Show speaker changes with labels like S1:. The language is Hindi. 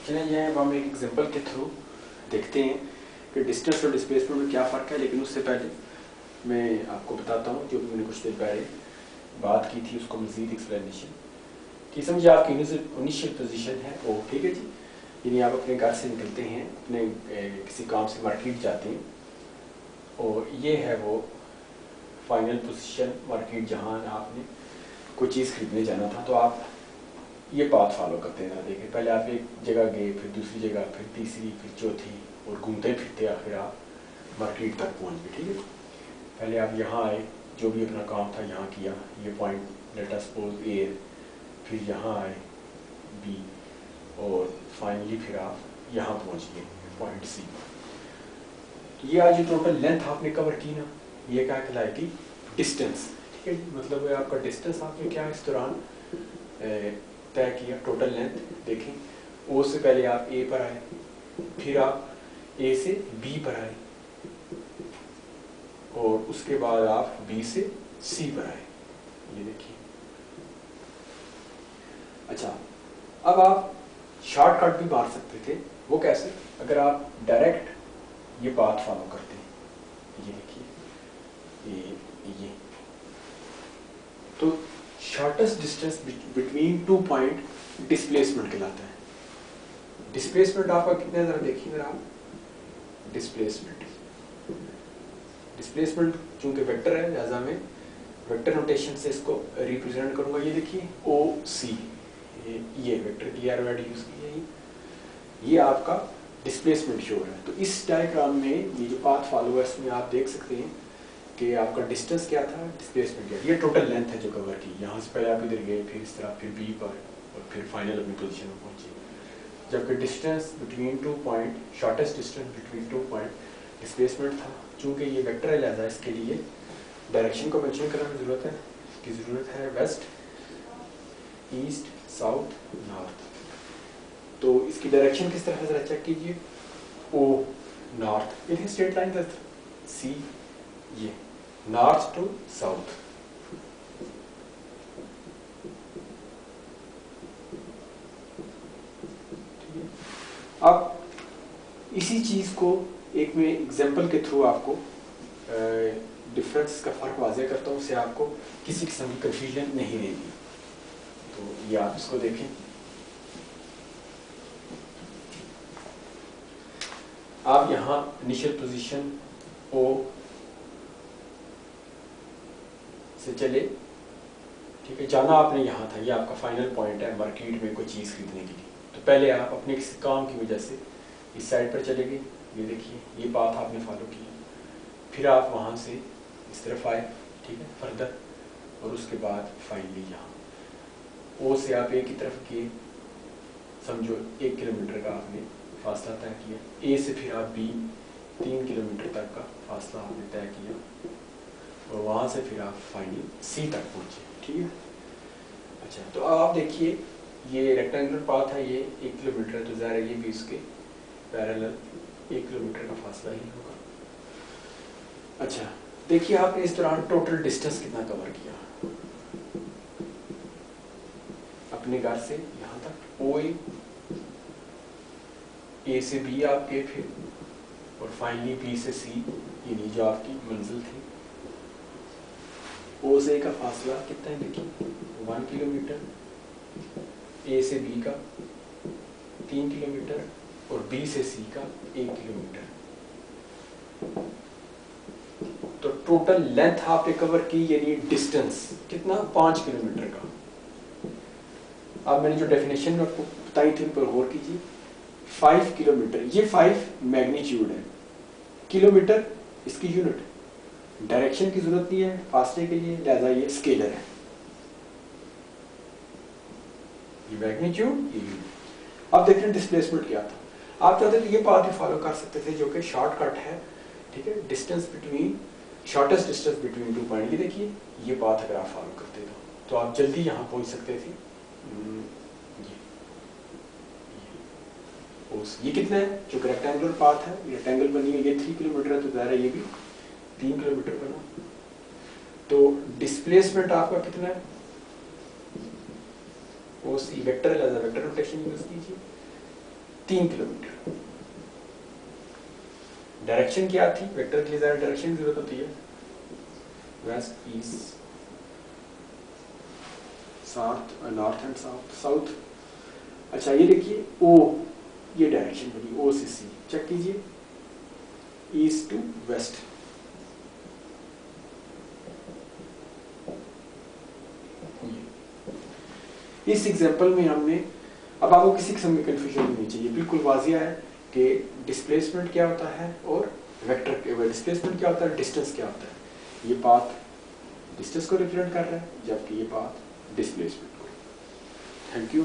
S1: चलिए यहाँ अब हम एक एग्जांपल के थ्रू देखते हैं कि डिस्टेंस और डिस्प्लेसमेंट में क्या फ़र्क है। लेकिन उससे पहले मैं आपको बताता हूँ जो मैंने कुछ देर पहले बात की थी, उसको मज़ीद एक्सप्लेनेशन कि समझिए आपकी इनिशियल पोजीशन है ओ, ठीक है जी। यानी आप अपने घर से निकलते हैं, अपने किसी काम से मार्केट जाते हैं और ये है वो फाइनल पोजीशन मार्केट जहाँ आपने कोई चीज़ खरीदने जाना था। तो आप ये पाथ फॉलो करते हैं। देखिए पहले आप एक जगह गए, फिर दूसरी जगह, फिर तीसरी, फिर चौथी, और घूमते फिरते आखिर आप मार्केट तक पहुंच गए। ठीक है, पहले आप यहाँ आए, जो भी अपना काम था यहाँ किया, ये पॉइंट लेट अस सपोज ए, फिर यहाँ आए बी, और फाइनली फिर आप यहाँ पहुँच गए पॉइंट सी। ये आज जो टोटल लेंथ आपने कवर की ना, ये क्या कहलाएगी? डिस्टेंस। ठीक है, मतलब आपका डिस्टेंस आपने क्या इस दौरान तय किया, टोटल लेंथ। देखें ओ से पहले आप ए पर आए, फिर आप ए से बी पर आए, और उसके बाद आप बी से सी पर आए। ये देखिए। अच्छा, अब आप शॉर्टकट भी मार सकते थे। वो कैसे? अगर आप डायरेक्ट ये पाथ फॉलो करते हैं। ये देखिए, ये तो shortest distance between two point displacement कहलाता है। डिस्प्लेसमेंट आपका कितना है, जरा देखिए जरा आप। डिस्प्लेसमेंट चूंकि वेक्टर है, लिहाजा मैं वेक्टर नोटेशन से इसको रिप्रेजेंट करूंगा। ये देखिए ओ सी, ये वेक्टर की एरो यूज की है, ये आपका डिस्प्लेसमेंट शो है। तो इस डायग्राम में ये जो पाथ फॉलो है, इसमें आप देख सकते हैं कि आपका डिस्टेंस क्या था, डिस्प्लेसमेंट क्या, ये टोटल लेंथ है जो कवर की। यहाँ से पहले आप इधर गए, फिर इस तरह, फिर बी पर, और फिर फाइनल अपनी पोजीशन में पहुंचे। जबकि distance between two point, shortest distance between two point displacement था। चूंकि ये वेक्टर है, लिहाजा इसके लिए डायरेक्शन को मेंशन करने की जरूरत है। इसकी जरूरत है वेस्ट, ईस्ट, साउथ, नॉर्थ। तो इसकी डायरेक्शन किस तरह से जरा चेक कीजिए। ओ नॉर्थ, ये स्ट्रेट लाइन का सी, ये नॉर्थ टू साउथ। अब इसी चीज को एक मैं एग्जांपल के थ्रू आपको डिफरेंस का फर्क वाज़ेह करता हूँ, उससे आपको किसी किस्म की कंफ्यूजन नहीं रहेगी। तो ये आप इसको देखें। आप यहाँ इनिशियल पोजीशन ओ से चले, ठीक है, जाना आपने यहाँ था, ये आपका फाइनल पॉइंट है मार्केट में कोई चीज़ खरीदने के लिए। तो पहले आप अपने किसी काम की वजह से इस साइड पर चले गए। ये देखिए, ये पाथ आपने फॉलो किया, फिर आप वहाँ से इस तरफ आए, ठीक है, फर्दर, और उसके बाद फाइनली यहाँ ओ से आप ए की तरफ गए। समझो 1 किलोमीटर का आपने फासला तय किया। ए से फिर आप बी 3 किलोमीटर तक का फासला आपने तय किया, और वहाँ से फिर आप फाइनली सी तक पहुँचे। ठीक है। अच्छा, तो अब आप देखिए, ये रेक्टेंगुलर पाथ है, ये 1 किलोमीटर है, तो ज़ाहिर है ये भी इसके पैरेलल 1 किलोमीटर का फासला ही होगा। अच्छा, देखिए आपने इस दौरान टोटल डिस्टेंस कितना कवर किया अपने घर से यहाँ तक। ओ ए से बी आप गए, फिर और फाइनली बी से सी, यानी जो आपकी मंजिल थी। ओ से ए का फासला कितना है, देखिए 1 किलोमीटर, ए से बी का 3 किलोमीटर, और बी से सी का 1 किलोमीटर। तो टोटल लेंथ आपने कवर की, यानी डिस्टेंस कितना, 5 किलोमीटर का। अब मैंने जो डेफिनेशन आपको बताई थी उन पर गौर कीजिए। 5 किलोमीटर, ये 5 मैग्नीट्यूड है, किलोमीटर इसकी यूनिट। डायरेक्शन की जरूरत नहीं है फासले के लिए, लिहाजा ये स्केलर है। ये मैग्नीट्यूड, ये यूनिट। अब देखते हैं डिस्प्लेसमेंट क्या था। आप चाहते तो ये पाथ भी फॉलो कर सकते थे, जो कि शॉर्टकट है, ठीक है, distance between, shortest distance between two point. ये देखिए, ये पाथ अगर आप फॉलो करते तो आप जल्दी यहाँ पहुँच सकते थे। ये कितना है, जो रेक्टेंगुलर पाथ है, रेक्टेंगल बनी है, ये 3 किलोमीटर है, तो ज़ाहिर है ये भी 3 किलोमीटर बना। तो डिस्प्लेसमेंट आपका कितना है, वो सी वेक्टर है, वेक्टर नोटेशन यूज कीजिए। 3 किलोमीटर। डायरेक्शन क्या थी? वेक्टर के लिए ज़्यादा डायरेक्शन की जरूरत होती है, west east south, north and south. अच्छा ये देखिए ओ, ये डायरेक्शन बनी ओ से सी, चेक कीजिए ईस्ट टू वेस्ट। इस एग्जांपल में हमने, अब आपको किसी किस्म की कंफ्यूजन नहीं चाहिए, बिल्कुल वाजिया है कि डिस्प्लेसमेंट क्या होता है और वेक्टर डिस्प्लेसमेंट क्या होता है, डिस्टेंस क्या होता है। ये पाथ डिस्टेंस को रिप्रेजेंट कर रहा है, जबकि ये पाथ डिस्प्लेसमेंट को। Thank you.